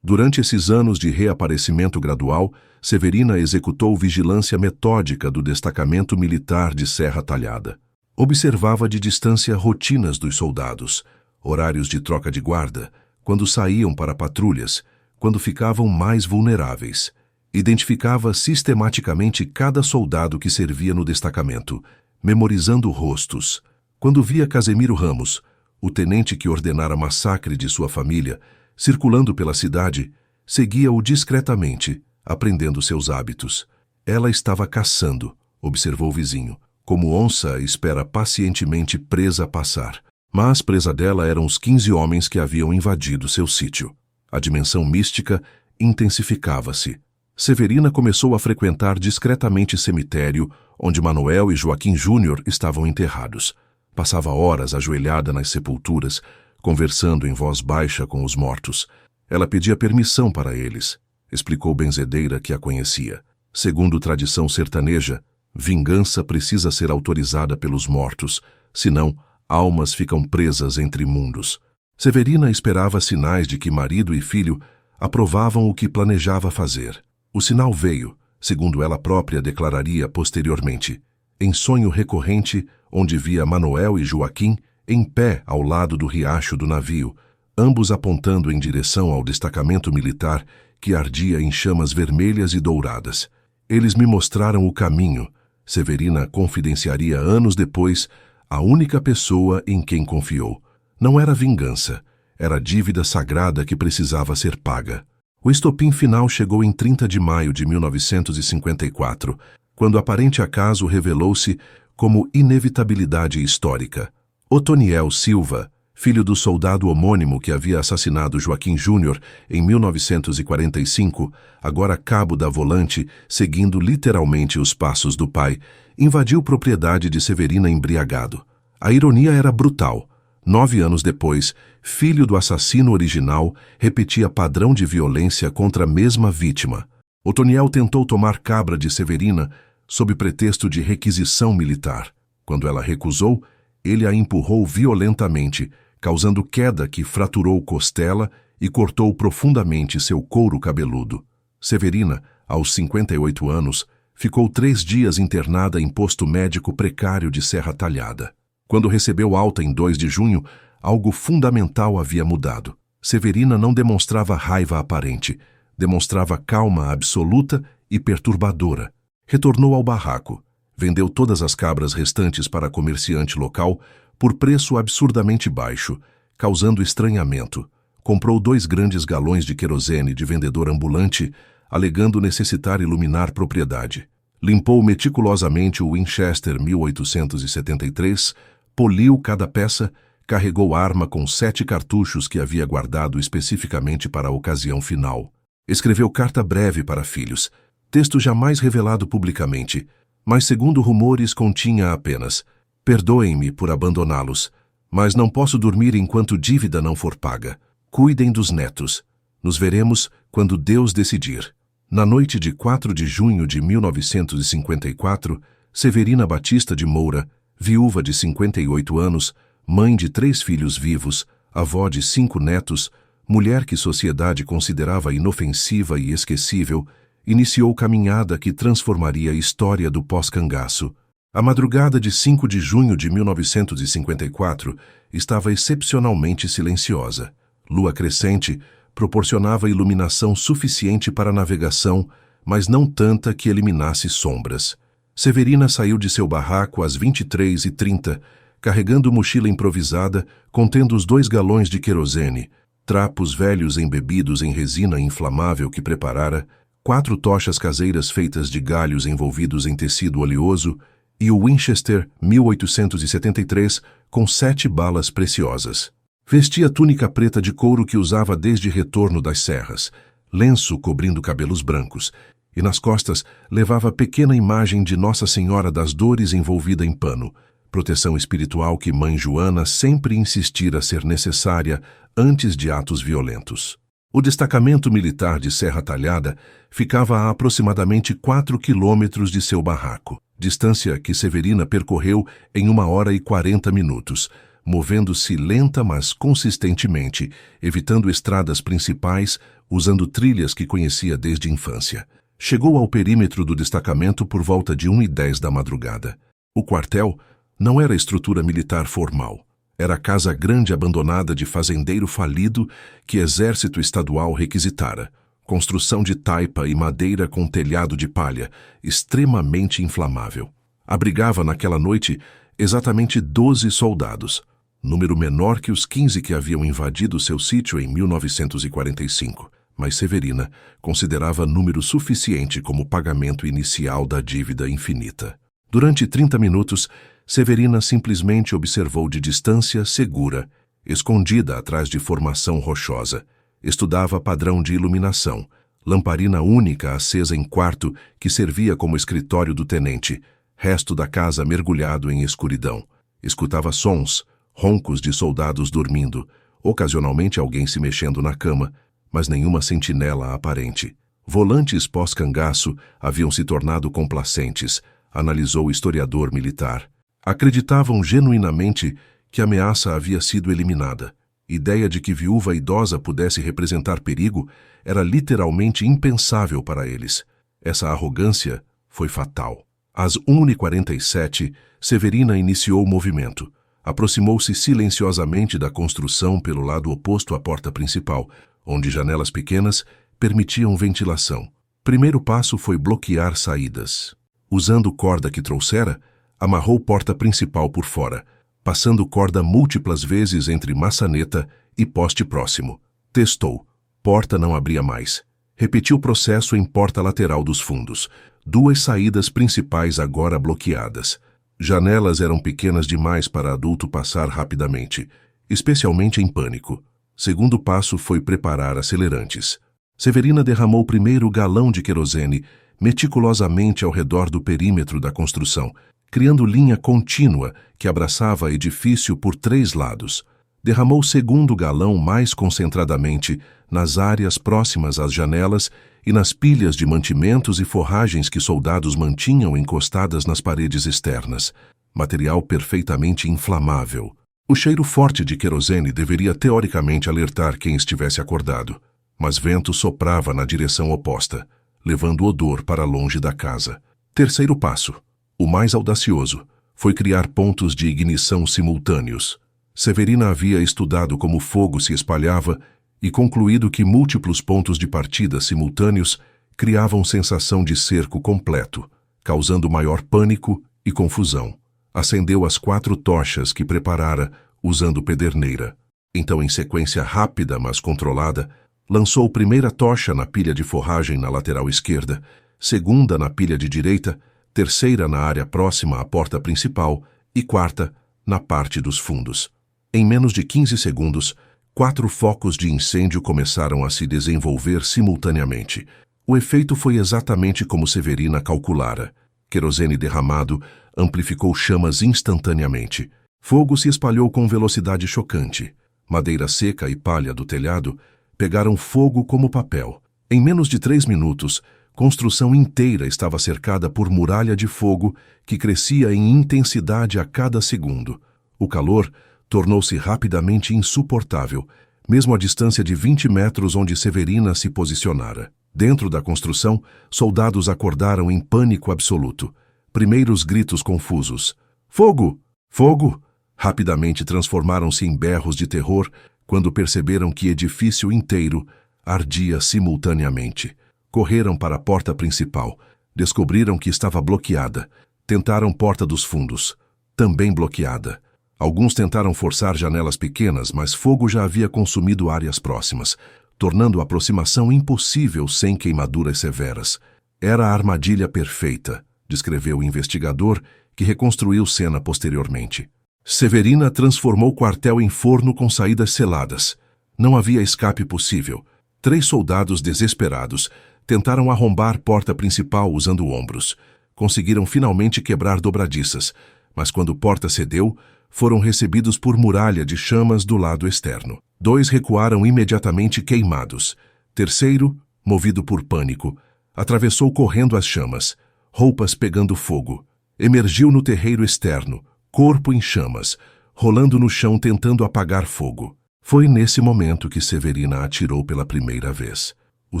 Durante esses anos de reaparecimento gradual, Severina executou vigilância metódica do destacamento militar de Serra Talhada. Observava de distância rotinas dos soldados, horários de troca de guarda, quando saíam para patrulhas, quando ficavam mais vulneráveis. Identificava sistematicamente cada soldado que servia no destacamento, memorizando rostos. Quando via Casemiro Ramos, o tenente que ordenara massacre de sua família, circulando pela cidade, seguia-o discretamente, aprendendo seus hábitos. Ela estava caçando, observou o vizinho, como onça espera pacientemente presa passar. Mas presa dela eram os 15 homens que haviam invadido seu sítio. A dimensão mística intensificava-se. Severina começou a frequentar discretamente cemitério, onde Manuel e Joaquim Júnior estavam enterrados. Passava horas ajoelhada nas sepulturas, conversando em voz baixa com os mortos. Ela pedia permissão para eles, explicou benzedeira que a conhecia. Segundo tradição sertaneja, vingança precisa ser autorizada pelos mortos, senão almas ficam presas entre mundos. Severina esperava sinais de que marido e filho aprovavam o que planejava fazer. O sinal veio, segundo ela própria declararia posteriormente, em sonho recorrente, onde via Manuel e Joaquim em pé ao lado do riacho do navio, ambos apontando em direção ao destacamento militar que ardia em chamas vermelhas e douradas. Eles me mostraram o caminho, Severina confidenciaria anos depois, a única pessoa em quem confiou. Não era vingança, era dívida sagrada que precisava ser paga. O estopim final chegou em 30 de maio de 1954, quando aparente acaso revelou-se como inevitabilidade histórica. Otoniel Silva, filho do soldado homônimo que havia assassinado Joaquim Júnior em 1945, agora cabo da volante, seguindo literalmente os passos do pai, invadiu propriedade de Severina embriagado. A ironia era brutal. 9 anos depois, filho do assassino original, repetia padrão de violência contra a mesma vítima. Otoniel tentou tomar cabra de Severina sob pretexto de requisição militar. Quando ela recusou, ele a empurrou violentamente, causando queda que fraturou costela e cortou profundamente seu couro cabeludo. Severina, aos 58 anos, ficou 3 dias internada em posto médico precário de Serra Talhada. Quando recebeu alta em 2 de junho, algo fundamental havia mudado. Severina não demonstrava raiva aparente, demonstrava calma absoluta e perturbadora. Retornou ao barraco, vendeu todas as cabras restantes para comerciante local por preço absurdamente baixo, causando estranhamento. Comprou 2 grandes galões de querosene de vendedor ambulante, alegando necessitar iluminar propriedade. Limpou meticulosamente o Winchester 1873, poliu cada peça, carregou arma com 7 cartuchos que havia guardado especificamente para a ocasião final. Escreveu carta breve para filhos, texto jamais revelado publicamente, mas segundo rumores continha apenas: perdoem-me por abandoná-los, mas não posso dormir enquanto dívida não for paga. Cuidem dos netos. Nos veremos quando Deus decidir. Na noite de 4 de junho de 1954, Severina Batista de Moura, viúva de 58 anos, mãe de 3 filhos vivos, avó de 5 netos, mulher que sociedade considerava inofensiva e esquecível, iniciou caminhada que transformaria a história do pós-cangaço. A madrugada de 5 de junho de 1954 estava excepcionalmente silenciosa. Lua crescente proporcionava iluminação suficiente para a navegação, mas não tanta que eliminasse sombras. Severina saiu de seu barraco às 23h30, carregando mochila improvisada contendo os 2 galões de querosene, trapos velhos embebidos em resina inflamável que preparara, 4 tochas caseiras feitas de galhos envolvidos em tecido oleoso e o Winchester 1873 com 7 balas preciosas. Vestia túnica preta de couro que usava desde retorno das serras, lenço cobrindo cabelos brancos, e nas costas levava pequena imagem de Nossa Senhora das Dores envolvida em pano, proteção espiritual que mãe Joana sempre insistira ser necessária antes de atos violentos. O destacamento militar de Serra Talhada ficava a aproximadamente 4 quilômetros de seu barraco. distância que Severina percorreu em 1 hora e 40 minutos, movendo-se lenta mas consistentemente, evitando estradas principais, usando trilhas que conhecia desde a infância. Chegou ao perímetro do destacamento por volta de 1h10 da madrugada. O quartel não era estrutura militar formal. Era a casa grande abandonada de fazendeiro falido que exército estadual requisitara. Construção de taipa e madeira com telhado de palha, extremamente inflamável. Abrigava naquela noite exatamente 12 soldados, número menor que os 15 que haviam invadido seu sítio em 1945, mas Severina considerava número suficiente como pagamento inicial da dívida infinita. Durante 30 minutos, Severina simplesmente observou de distância segura, escondida atrás de formação rochosa. Estudava padrão de iluminação, lamparina única acesa em quarto que servia como escritório do tenente, resto da casa mergulhado em escuridão. Escutava sons, roncos de soldados dormindo, ocasionalmente alguém se mexendo na cama, mas nenhuma sentinela aparente. Volantes pós-cangaço haviam se tornado complacentes, analisou o historiador militar. Acreditavam genuinamente que a ameaça havia sido eliminada. Ideia de que viúva idosa pudesse representar perigo era literalmente impensável para eles. Essa arrogância foi fatal. Às 1h47, Severina iniciou o movimento. Aproximou-se silenciosamente da construção pelo lado oposto à porta principal, onde janelas pequenas permitiam ventilação. Primeiro passo foi bloquear saídas. Usando corda que trouxera, amarrou porta principal por fora, passando corda múltiplas vezes entre maçaneta e poste próximo. Testou. Porta não abria mais. Repetiu o processo em porta lateral dos fundos. 2 saídas principais agora bloqueadas. Janelas eram pequenas demais para adulto passar rapidamente, especialmente em pânico. Segundo passo foi preparar acelerantes. Severina derramou primeiro o galão de querosene meticulosamente ao redor do perímetro da construção, criando linha contínua que abraçava edifício por 3 lados. Derramou o segundo galão mais concentradamente nas áreas próximas às janelas e nas pilhas de mantimentos e forragens que soldados mantinham encostadas nas paredes externas. Material perfeitamente inflamável. O cheiro forte de querosene deveria teoricamente alertar quem estivesse acordado, mas vento soprava na direção oposta, levando o odor para longe da casa. Terceiro passo, o mais audacioso, foi criar pontos de ignição simultâneos. Severina havia estudado como o fogo se espalhava e concluído que múltiplos pontos de partida simultâneos criavam sensação de cerco completo, causando maior pânico e confusão. Acendeu as 4 tochas que preparara, usando pederneira. Então, em sequência rápida, mas controlada, lançou primeira tocha na pilha de forragem na lateral esquerda, segunda na pilha de direita, terceira na área próxima à porta principal e quarta na parte dos fundos. Em menos de 15 segundos, 4 focos de incêndio começaram a se desenvolver simultaneamente. O efeito foi exatamente como Severina calculara. Querosene derramado amplificou chamas instantaneamente. Fogo se espalhou com velocidade chocante. Madeira seca e palha do telhado pegaram fogo como papel. Em menos de 3 minutos, construção inteira estava cercada por muralha de fogo que crescia em intensidade a cada segundo. O calor tornou-se rapidamente insuportável, mesmo à distância de 20 metros onde Severina se posicionara. Dentro da construção, soldados acordaram em pânico absoluto. Primeiros gritos confusos. Fogo! Fogo! Rapidamente transformaram-se em berros de terror quando perceberam que edifício inteiro ardia simultaneamente. Correram para a porta principal. Descobriram que estava bloqueada. Tentaram porta dos fundos. Também bloqueada. Alguns tentaram forçar janelas pequenas, mas fogo já havia consumido áreas próximas, tornando a aproximação impossível sem queimaduras severas. Era a armadilha perfeita, descreveu o investigador, que reconstruiu cena posteriormente. Severina transformou o quartel em forno com saídas seladas. Não havia escape possível. 3 soldados desesperados tentaram arrombar porta principal usando ombros. Conseguiram finalmente quebrar dobradiças, mas quando porta cedeu, foram recebidos por muralha de chamas do lado externo. 2 recuaram imediatamente queimados. Terceiro, movido por pânico, atravessou correndo as chamas, roupas pegando fogo. Emergiu no terreiro externo, corpo em chamas, rolando no chão tentando apagar fogo. Foi nesse momento que Severina atirou pela primeira vez. O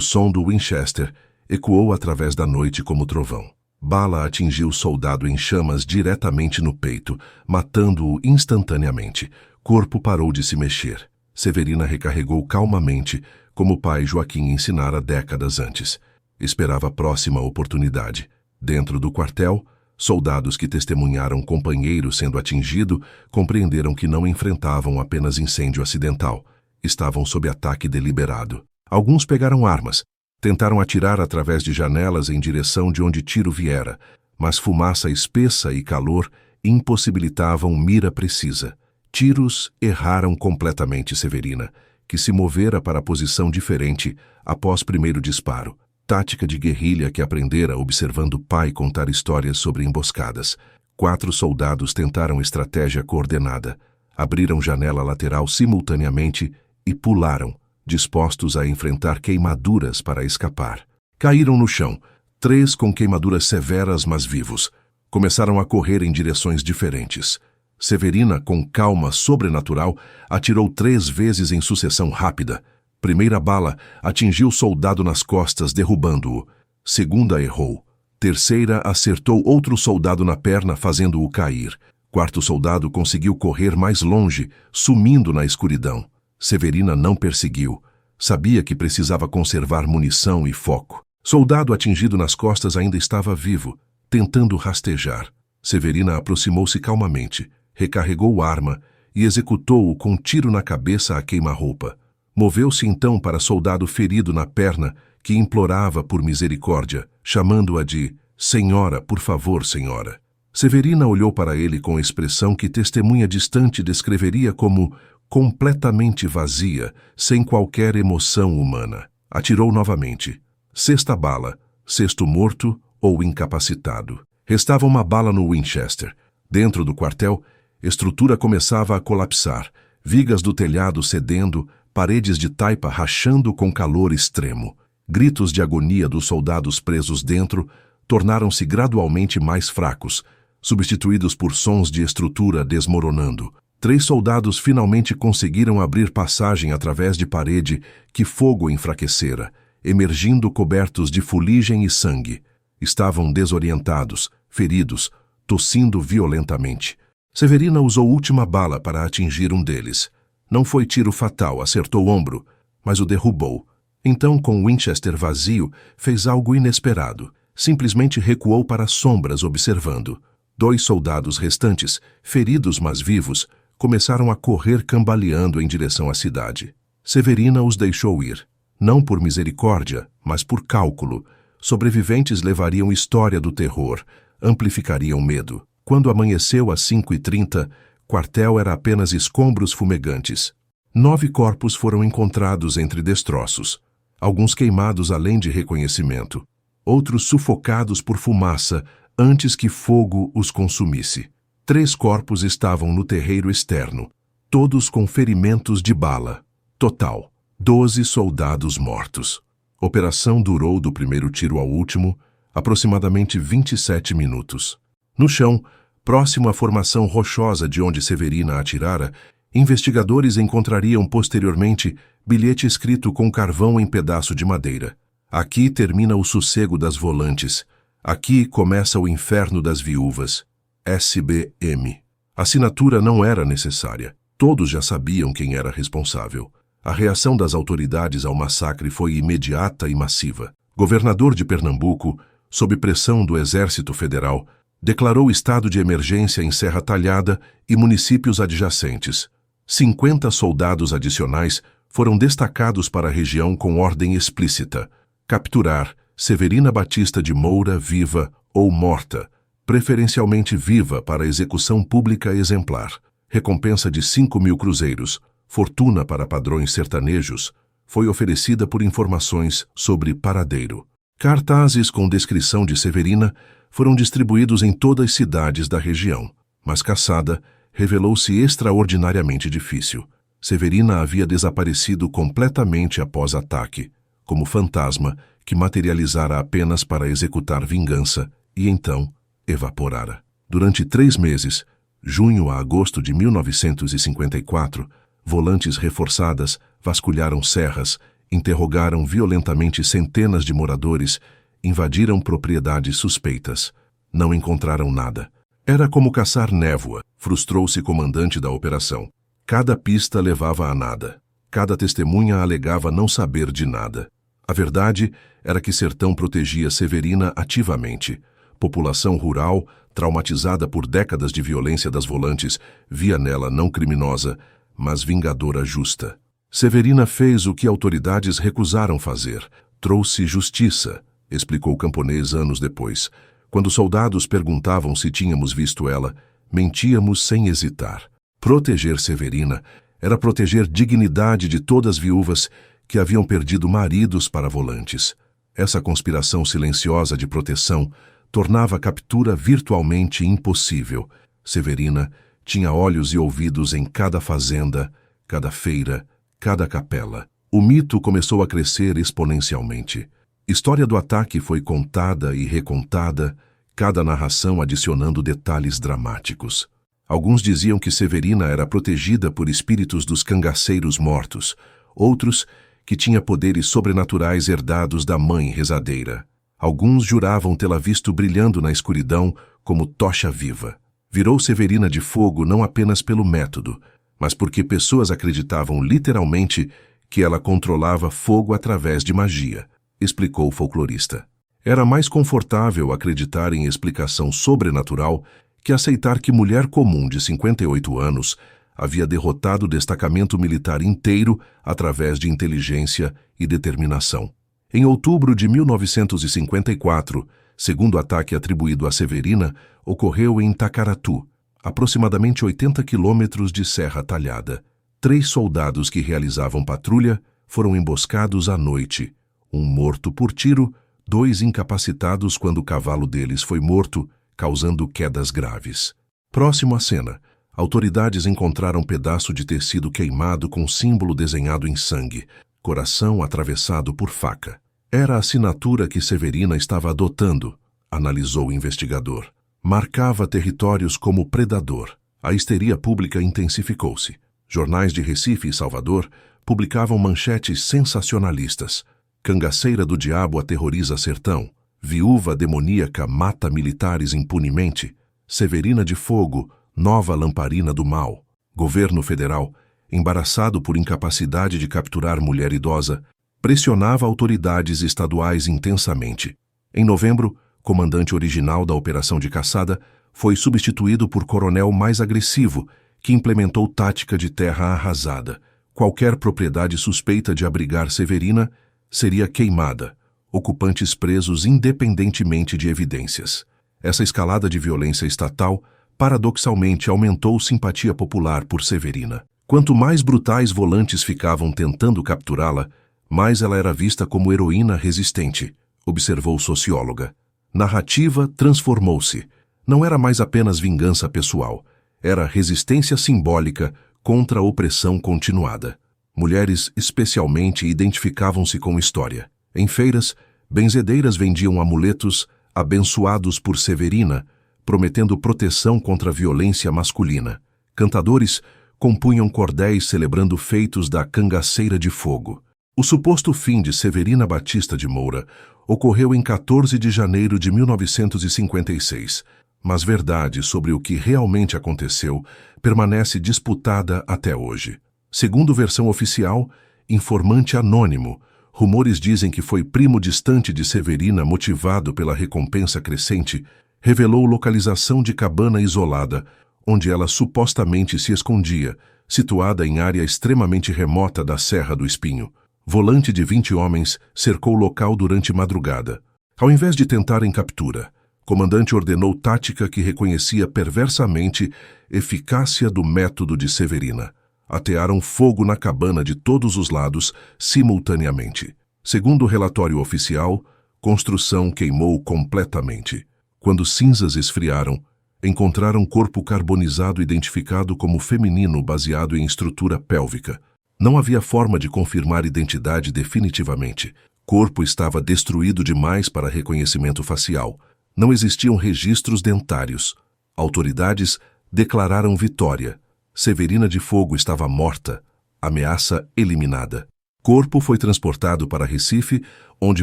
som do Winchester ecoou através da noite como trovão. Bala atingiu o soldado em chamas diretamente no peito, matando-o instantaneamente. Corpo parou de se mexer. Severina recarregou calmamente, como o pai Joaquim ensinara décadas antes. Esperava a próxima oportunidade. Dentro do quartel, soldados que testemunharam companheiro sendo atingido compreenderam que não enfrentavam apenas incêndio acidental. Estavam sob ataque deliberado. Alguns pegaram armas, tentaram atirar através de janelas em direção de onde tiro viera, mas fumaça espessa e calor impossibilitavam mira precisa. Tiros erraram completamente Severina, que se movera para a posição diferente após primeiro disparo. Tática de guerrilha que aprendera observando o pai contar histórias sobre emboscadas. 4 soldados tentaram estratégia coordenada. Abriram janela lateral simultaneamente e pularam, dispostos a enfrentar queimaduras para escapar. Caíram no chão, 3 com queimaduras severas mas vivos. Começaram a correr em direções diferentes. Severina, com calma sobrenatural, atirou 3 vezes em sucessão rápida. Primeira bala atingiu o soldado nas costas, derrubando-o. Segunda errou. Terceira acertou outro soldado na perna, fazendo-o cair. Quarto soldado conseguiu correr mais longe, sumindo na escuridão. Severina não perseguiu. Sabia que precisava conservar munição e foco. Soldado atingido nas costas ainda estava vivo, tentando rastejar. Severina aproximou-se calmamente, recarregou a arma e executou-o com um tiro na cabeça a queima-roupa. Moveu-se então para soldado ferido na perna que implorava por misericórdia, chamando-a de "Senhora, por favor, senhora". Severina olhou para ele com expressão que testemunha distante descreveria como completamente vazia, sem qualquer emoção humana. Atirou novamente. 6ª bala, 6º morto ou incapacitado. Restava uma bala no Winchester. Dentro do quartel, estrutura começava a colapsar, vigas do telhado cedendo, paredes de taipa rachando com calor extremo. Gritos de agonia dos soldados presos dentro tornaram-se gradualmente mais fracos, substituídos por sons de estrutura desmoronando. 3 soldados finalmente conseguiram abrir passagem através de parede que fogo enfraquecera, emergindo cobertos de fuligem e sangue. Estavam desorientados, feridos, tossindo violentamente. Severina usou última bala para atingir um deles. Não foi tiro fatal, acertou o ombro, mas o derrubou. Então, com o Winchester vazio, fez algo inesperado. Simplesmente recuou para as sombras, observando. 2 soldados restantes, feridos mas vivos, começaram a correr cambaleando em direção à cidade. Severina os deixou ir. Não por misericórdia, mas por cálculo. Sobreviventes levariam história do terror, amplificariam medo. Quando amanheceu às 5h30, quartel era apenas escombros fumegantes. 9 corpos foram encontrados entre destroços. Alguns queimados além de reconhecimento. Outros sufocados por fumaça antes que fogo os consumisse. 3 corpos estavam no terreiro externo, todos com ferimentos de bala. Total, 12 soldados mortos. Operação durou do primeiro tiro ao último, aproximadamente 27 minutos. No chão, próximo à formação rochosa de onde Severina atirara, investigadores encontrariam posteriormente bilhete escrito com carvão em pedaço de madeira. Aqui termina o sossego das volantes. Aqui começa o inferno das viúvas. SBM. A assinatura não era necessária. Todos já sabiam quem era responsável. A reação das autoridades ao massacre foi imediata e massiva. Governador de Pernambuco, sob pressão do Exército Federal, declarou estado de emergência em Serra Talhada e municípios adjacentes. 50 soldados adicionais foram destacados para a região com ordem explícita: capturar Severina Batista de Moura viva ou morta, preferencialmente viva para execução pública exemplar. Recompensa de 5.000 cruzeiros, fortuna para padrões sertanejos, foi oferecida por informações sobre paradeiro. Cartazes com descrição de Severina foram distribuídos em todas as cidades da região, mas caçada revelou-se extraordinariamente difícil. Severina havia desaparecido completamente após ataque, como fantasma que materializara apenas para executar vingança e então evaporara. Durante 3 meses, junho a agosto de 1954, volantes reforçadas vasculharam serras, interrogaram violentamente centenas de moradores, invadiram propriedades suspeitas. Não encontraram nada. Era como caçar névoa, frustrou-se comandante da operação. Cada pista levava a nada. Cada testemunha alegava não saber de nada. A verdade era que Sertão protegia Severina ativamente. População rural, traumatizada por décadas de violência das volantes, via nela não criminosa, mas vingadora justa. Severina fez o que autoridades recusaram fazer. Trouxe justiça, explicou o camponês anos depois. Quando soldados perguntavam se tínhamos visto ela, mentíamos sem hesitar. Proteger Severina era proteger dignidade de todas as viúvas que haviam perdido maridos para volantes. Essa conspiração silenciosa de proteção tornava a captura virtualmente impossível. Severina tinha olhos e ouvidos em cada fazenda, cada feira, cada capela. O mito começou a crescer exponencialmente. História do ataque foi contada e recontada, cada narração adicionando detalhes dramáticos. Alguns diziam que Severina era protegida por espíritos dos cangaceiros mortos, outros que tinha poderes sobrenaturais herdados da mãe rezadeira. Alguns juravam tê-la visto brilhando na escuridão como tocha viva. Virou Severina de fogo não apenas pelo método, mas porque pessoas acreditavam literalmente que ela controlava fogo através de magia, explicou o folclorista. Era mais confortável acreditar em explicação sobrenatural que aceitar que mulher comum de 58 anos havia derrotado o destacamento militar inteiro através de inteligência e determinação. Em outubro de 1954, segundo ataque atribuído a Severina, ocorreu em Tacaratu, aproximadamente 80 quilômetros de Serra Talhada. 3 soldados que realizavam patrulha foram emboscados à noite. Um morto por tiro, 2 incapacitados quando o cavalo deles foi morto, causando quedas graves. Próximo à cena, autoridades encontraram um pedaço de tecido queimado com símbolo desenhado em sangue, coração atravessado por faca. Era a assinatura que Severina estava adotando, analisou o investigador. Marcava territórios como predador. A histeria pública intensificou-se. Jornais de Recife e Salvador publicavam manchetes sensacionalistas. Cangaceira do diabo aterroriza Sertão. Viúva demoníaca mata militares impunemente. Severina de fogo, nova lamparina do mal. Governo federal, embaraçado por incapacidade de capturar mulher idosa, pressionava autoridades estaduais intensamente. Em novembro, comandante original da operação de caçada foi substituído por coronel mais agressivo, que implementou tática de terra arrasada. Qualquer propriedade suspeita de abrigar Severina seria queimada, ocupantes presos independentemente de evidências. Essa escalada de violência estatal, paradoxalmente, aumentou simpatia popular por Severina. Quanto mais brutais volantes ficavam tentando capturá-la, mais ela era vista como heroína resistente, observou socióloga. Narrativa transformou-se. Não era mais apenas vingança pessoal, era resistência simbólica contra a opressão continuada. Mulheres especialmente identificavam-se com história. Em feiras, benzedeiras vendiam amuletos abençoados por Severina, prometendo proteção contra a violência masculina. Cantadores compunham cordéis celebrando feitos da cangaceira de fogo. O suposto fim de Severina Batista de Moura ocorreu em 14 de janeiro de 1956, mas verdade sobre o que realmente aconteceu permanece disputada até hoje. Segundo versão oficial, informante anônimo, rumores dizem que foi primo distante de Severina motivado pela recompensa crescente, revelou localização de cabana isolada, onde ela supostamente se escondia, situada em área extremamente remota da Serra do Espinho. Volante de 20 homens cercou o local durante madrugada. Ao invés de tentarem captura, comandante ordenou tática que reconhecia perversamente eficácia do método de Severina. Atearam fogo na cabana de todos os lados, simultaneamente. Segundo o relatório oficial, construção queimou completamente. Quando cinzas esfriaram, encontraram corpo carbonizado identificado como feminino baseado em estrutura pélvica. Não havia forma de confirmar identidade definitivamente. Corpo estava destruído demais para reconhecimento facial. Não existiam registros dentários. Autoridades declararam vitória. Severina de Fogo estava morta. Ameaça eliminada. Corpo foi transportado para Recife, onde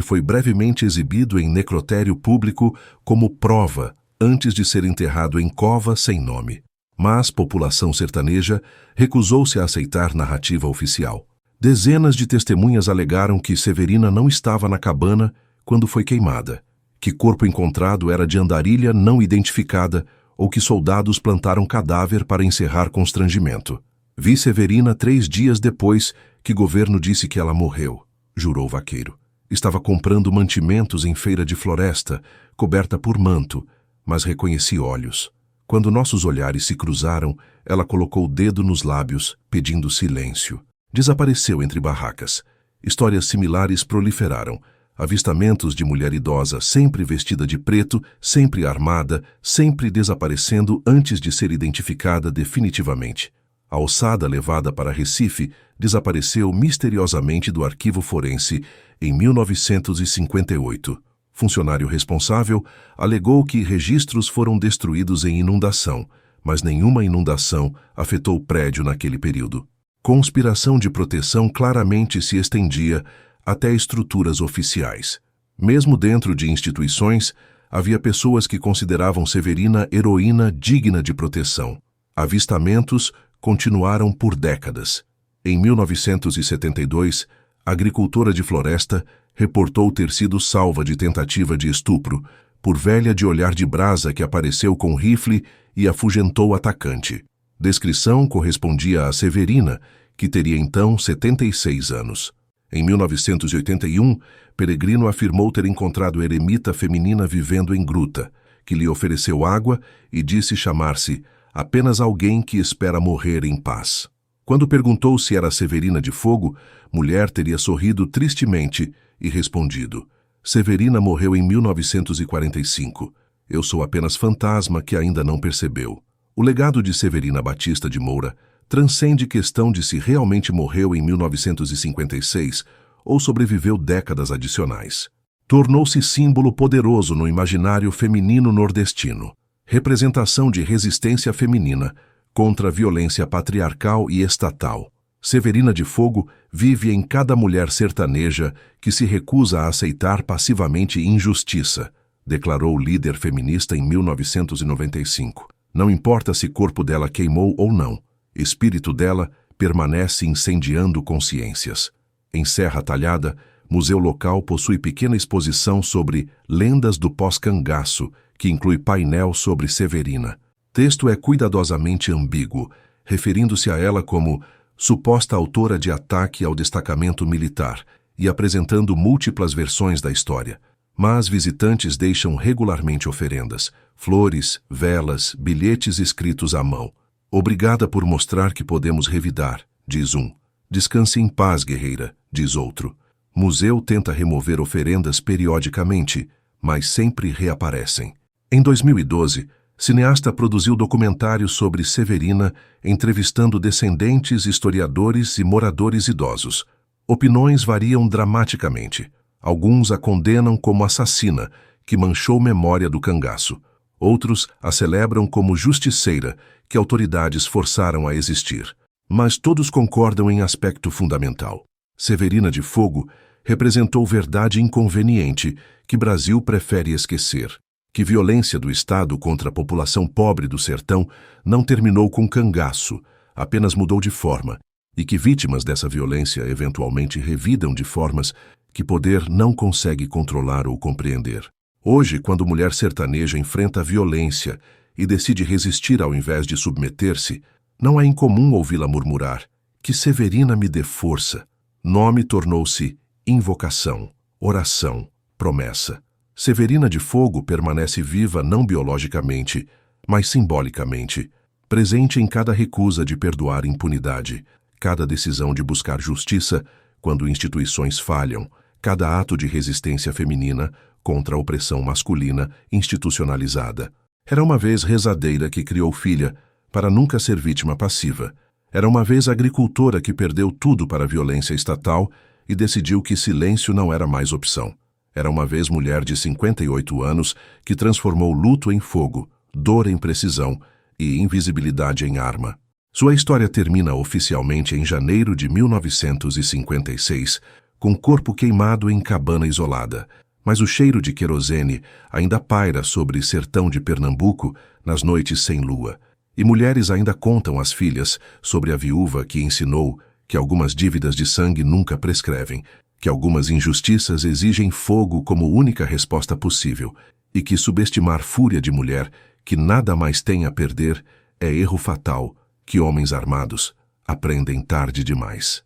foi brevemente exibido em necrotério público como prova, antes de ser enterrado em cova sem nome. Mas população sertaneja recusou-se a aceitar narrativa oficial. Dezenas de testemunhas alegaram que Severina não estava na cabana quando foi queimada, que corpo encontrado era de andarilha não identificada ou que soldados plantaram cadáver para encerrar constrangimento. Vi Severina 3 dias depois que governo disse que ela morreu, jurou Vaqueiro. Estava comprando mantimentos em feira de floresta, coberta por manto, mas reconheci olhos. Quando nossos olhares se cruzaram, ela colocou o dedo nos lábios, pedindo silêncio. Desapareceu entre barracas. Histórias similares proliferaram. Avistamentos de mulher idosa, sempre vestida de preto, sempre armada, sempre desaparecendo antes de ser identificada definitivamente. A ossada levada para Recife desapareceu misteriosamente do arquivo forense em 1958. Funcionário responsável alegou que registros foram destruídos em inundação, mas nenhuma inundação afetou o prédio naquele período. Conspiração de proteção claramente se estendia até estruturas oficiais. Mesmo dentro de instituições, havia pessoas que consideravam Severina heroína digna de proteção. Avistamentos continuaram por décadas. Em 1972, a agricultora de floresta reportou ter sido salva de tentativa de estupro por velha de olhar de brasa que apareceu com rifle e afugentou o atacante. Descrição correspondia a Severina, que teria então 76 anos. Em 1981, Peregrino afirmou ter encontrado eremita feminina vivendo em gruta, que lhe ofereceu água e disse chamar-se apenas alguém que espera morrer em paz. Quando perguntou se era Severina de Fogo, mulher teria sorrido tristemente e respondido: Severina morreu em 1945. Eu sou apenas fantasma que ainda não percebeu. O legado de Severina Batista de Moura transcende questão de se realmente morreu em 1956 ou sobreviveu décadas adicionais. Tornou-se símbolo poderoso no imaginário feminino nordestino, representação de resistência feminina contra a violência patriarcal e estatal. Severina de Fogo vive em cada mulher sertaneja que se recusa a aceitar passivamente injustiça, declarou o líder feminista em 1995. Não importa se corpo dela queimou ou não, espírito dela permanece incendiando consciências. Em Serra Talhada, museu local possui pequena exposição sobre lendas do pós-cangaço, que inclui painel sobre Severina. Texto é cuidadosamente ambíguo, referindo-se a ela como suposta autora de ataque ao destacamento militar e apresentando múltiplas versões da história. Mas visitantes deixam regularmente oferendas, flores, velas, bilhetes escritos à mão. Obrigada por mostrar que podemos revidar, diz um. Descanse em paz, guerreira, diz outro. Museu tenta remover oferendas periodicamente, mas sempre reaparecem. Em 2012, cineasta produziu documentário sobre Severina, entrevistando descendentes, historiadores e moradores idosos. Opiniões variam dramaticamente. Alguns a condenam como assassina, que manchou memória do cangaço. Outros a celebram como justiceira, que autoridades forçaram a existir. Mas todos concordam em aspecto fundamental. Severina de Fogo representou verdade inconveniente que Brasil prefere esquecer. Que violência do Estado contra a população pobre do sertão não terminou com cangaço, apenas mudou de forma, e que vítimas dessa violência eventualmente revidam de formas que poder não consegue controlar ou compreender. Hoje, quando mulher sertaneja enfrenta a violência e decide resistir ao invés de submeter-se, não é incomum ouvi-la murmurar: que Severina me dê força. Nome tornou-se invocação, oração, promessa. Severina de Fogo permanece viva não biologicamente, mas simbolicamente, presente em cada recusa de perdoar impunidade, cada decisão de buscar justiça quando instituições falham, cada ato de resistência feminina contra a opressão masculina institucionalizada. Era uma vez rezadeira que criou filha para nunca ser vítima passiva. Era uma vez agricultora que perdeu tudo para a violência estatal e decidiu que silêncio não era mais opção. Era uma vez mulher de 58 anos que transformou luto em fogo, dor em precisão e invisibilidade em arma. Sua história termina oficialmente em janeiro de 1956, com corpo queimado em cabana isolada, mas o cheiro de querosene ainda paira sobre sertão de Pernambuco nas noites sem lua, e mulheres ainda contam às filhas sobre a viúva que ensinou que algumas dívidas de sangue nunca prescrevem, que algumas injustiças exigem fogo como única resposta possível, e que subestimar fúria de mulher que nada mais tem a perder é erro fatal que homens armados aprendem tarde demais.